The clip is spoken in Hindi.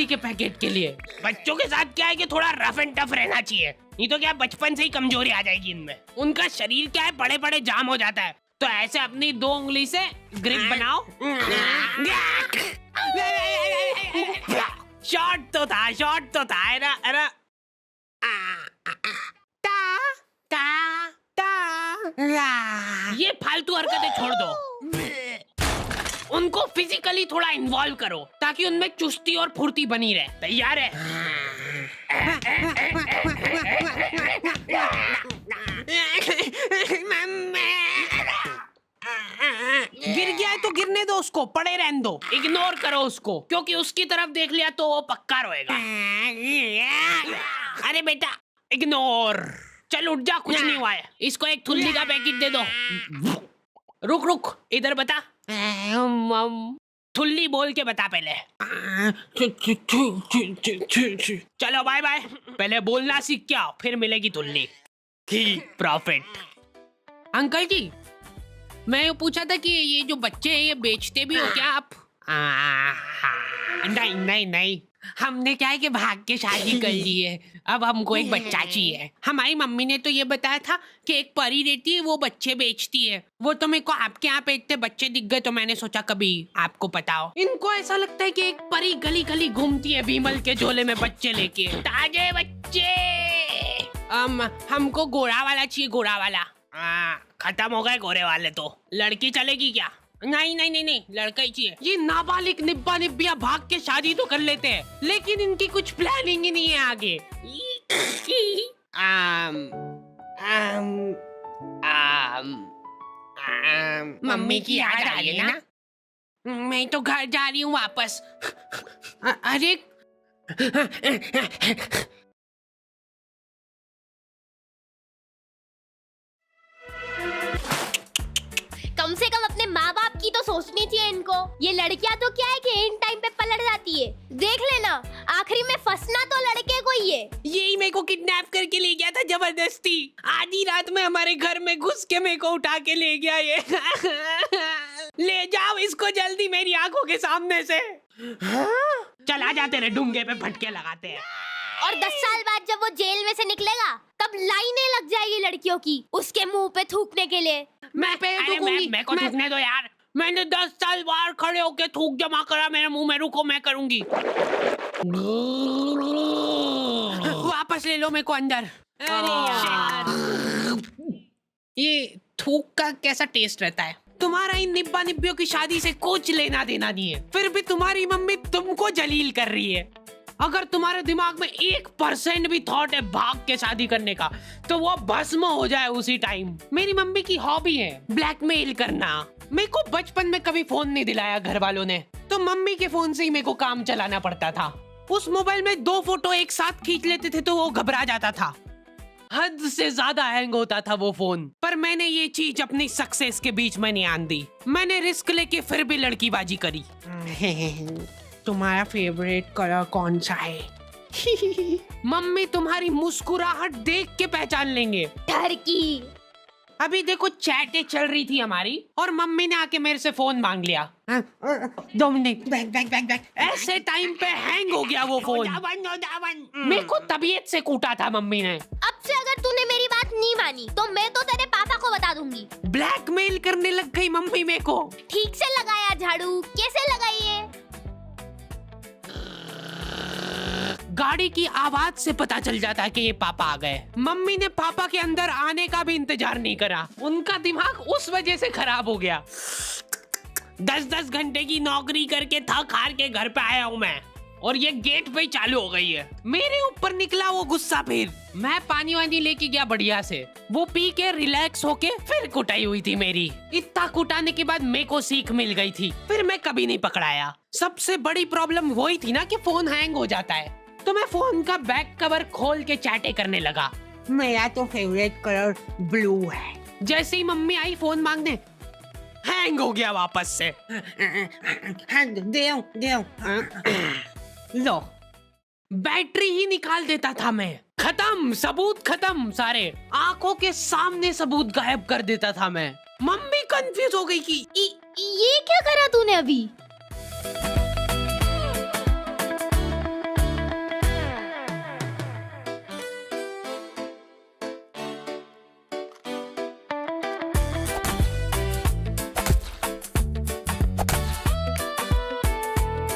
मूंगफली के पैकेट के लिए। बच्चों के साथ क्या है कि थोड़ा रफ एंड टफ रहना चाहिए, नहीं तो क्या बचपन से ही कमजोरी आ जाएगी इनमें। उनका शरीर क्या है बड़े बड़े जाम हो जाता है, तो ऐसे अपनी 2 उंगली से ग्रिप बनाओ। शॉट तो था अरे ये फालतू हरकतें छोड़ दो, उनको फिजिकली थोड़ा इन्वॉल्व करो ताकि उनमें चुस्ती और फुर्ती बनी रहे। तैयार है? गिर गया है तो गिरने दो उसको, पड़े रहने दो, इग्नोर करो उसको, क्योंकि उसकी तरफ देख लिया तो वो पक्का रोएगा। अरे बेटा इग्नोर, चल उठ जा, कुछ नहीं हुआ है। इसको एक थुल्ली का पैकेट दे दो। रुक इधर बता, थुल्ली बोल के बता पहले। चलो बाय बाय, पहले बोलना सीख के आओ, फिर मिलेगी थुल्ली। ठीक प्रॉफिट। अंकल जी, मैं पूछा था कि ये जो बच्चे हैं ये बेचते भी हो क्या आप? नहीं, हमने क्या है कि भाग के शादी कर ली है, अब हमको एक बच्चा चाहिए। हमारी मम्मी ने तो ये बताया था कि एक परी रहती है वो बच्चे बेचती है। वो तो मेरे को आपके यहाँ पे इतने बच्चे दिख गए तो मैंने सोचा कभी आपको पता हो। इनको ऐसा लगता है कि एक परी गली गली घूमती है बीमल के झोले में बच्चे लेके, ताजे बच्चे। हमको गोरा वाला चाहिए, गोरा वाला। खत्म हो गए गोरे वाले तो। लड़की चलेगी क्या? नहीं, लड़का ही चाहिए। ये नाबालिग निब्बा निब्बिया भाग के शादी तो कर लेते हैं, लेकिन इनकी कुछ प्लानिंग ही नहीं है आगे। मम्मी की याद आ रही है ना? मैं तो घर जा रही हूँ वापस। अरे कम से कम अपने माँ बाप की तो सोचनी चाहिए इनको। ये लड़कियां तो क्या है कि इन टाइम पे पलट जाती है। देख लेना, आखिरी में फंसना तो लड़के को ही है। यही मेरे को किडनैप करके ले गया था जबरदस्ती। आधी रात में हमारे घर में घुस के मेरे को उठा के ले गया ये। ले जाओ इसको जल्दी मेरी आंखों के सामने से। चला जाते रहे, डूंगे पे फटके लगाते हैं। और 10 साल बाद जब वो जेल में से निकलेगा तब लाइनें लग जाएगी लड़कियों की उसके मुंह पे थूकने के लिए। मैं को थूकने दो यार, मैंने 10 साल बाहर खड़े होके थूक जमा करा मेरे मुंह में। रुको मैं करूंगी। वापस ले लो मेरे को अंदर। अरे यार, ये थूक का कैसा टेस्ट रहता है? तुम्हारा इन निब्बा निब्बियों की शादी से कुछ लेना देना नहीं है, फिर भी तुम्हारी मम्मी तुमको जलील कर रही है। अगर तुम्हारे दिमाग में 1% भी थॉट है भाग के शादी करने का, तो वो भस्म हो जाए उसी टाइम। मेरी मम्मी की हॉबी है ब्लैकमेल करना। मेरे को बचपन में कभी फोन नहीं दिलाया घर वालों ने, तो मम्मी के फोन से ही मेरे को काम चलाना पड़ता था। उस मोबाइल में 2 फोटो एक साथ खींच लेते थे तो वो घबरा जाता था। हद से ज्यादा हैंग होता था वो फोन। पर मैंने ये चीज अपनी सक्सेस के बीच में नहीं आन दी। मैंने रिस्क लेके फिर भी लड़कीबाजी करी। तुम्हारा फेवरेट कलर कौन सा है? मम्मी तुम्हारी मुस्कुराहट देख के पहचान लेंगे। टर्की। अभी देखो चैटें चल रही थी हमारी और मम्मी ने आके मेरे से फोन मांग लिया। 2 मिनट बैक। ऐसे टाइम पे हैंग हो गया वो फोन। मेरे को तबीयत से कूटा था मम्मी ने। अब से अगर तूने मेरी बात नहीं मानी तो मैं तो तेरे पापा को बता दूंगी। ब्लैकमेल करने लग गई मम्मी मेरे को। ठीक से लगाया झाड़ू? कैसे लगाई है? गाड़ी की आवाज से पता चल जाता है कि ये पापा आ गए। मम्मी ने पापा के अंदर आने का भी इंतजार नहीं करा। उनका दिमाग उस वजह से खराब हो गया। 10-10 घंटे की नौकरी करके थक हार के घर पे आया हूँ मैं, और ये गेट पे ही चालू हो गई है। मेरे ऊपर निकला वो गुस्सा। फिर मैं पानी वानी लेके गया बढ़िया से, वो पी के रिलैक्स होके फिर कुटाई हुई थी मेरी। इतना कुटाने के बाद मेरे को सीख मिल गई थी, फिर मैं कभी नहीं पकड़ाया। सबसे बड़ी प्रॉब्लम वही थी ना कि फोन हैंग हो जाता है, तो मैं फोन का बैक कवर खोल के चैटे करने लगा। मेरा तो फेवरेट कलर ब्लू है। जैसे ही मम्मी आई फोन मांगने, हैंग हो गया वापस से। लो, बैटरी ही निकाल देता था मैं। खत्म, सबूत खत्म सारे। आंखों के सामने सबूत गायब कर देता था मैं। मम्मी कंफ्यूज हो गई कि ये क्या करा तूने अभी?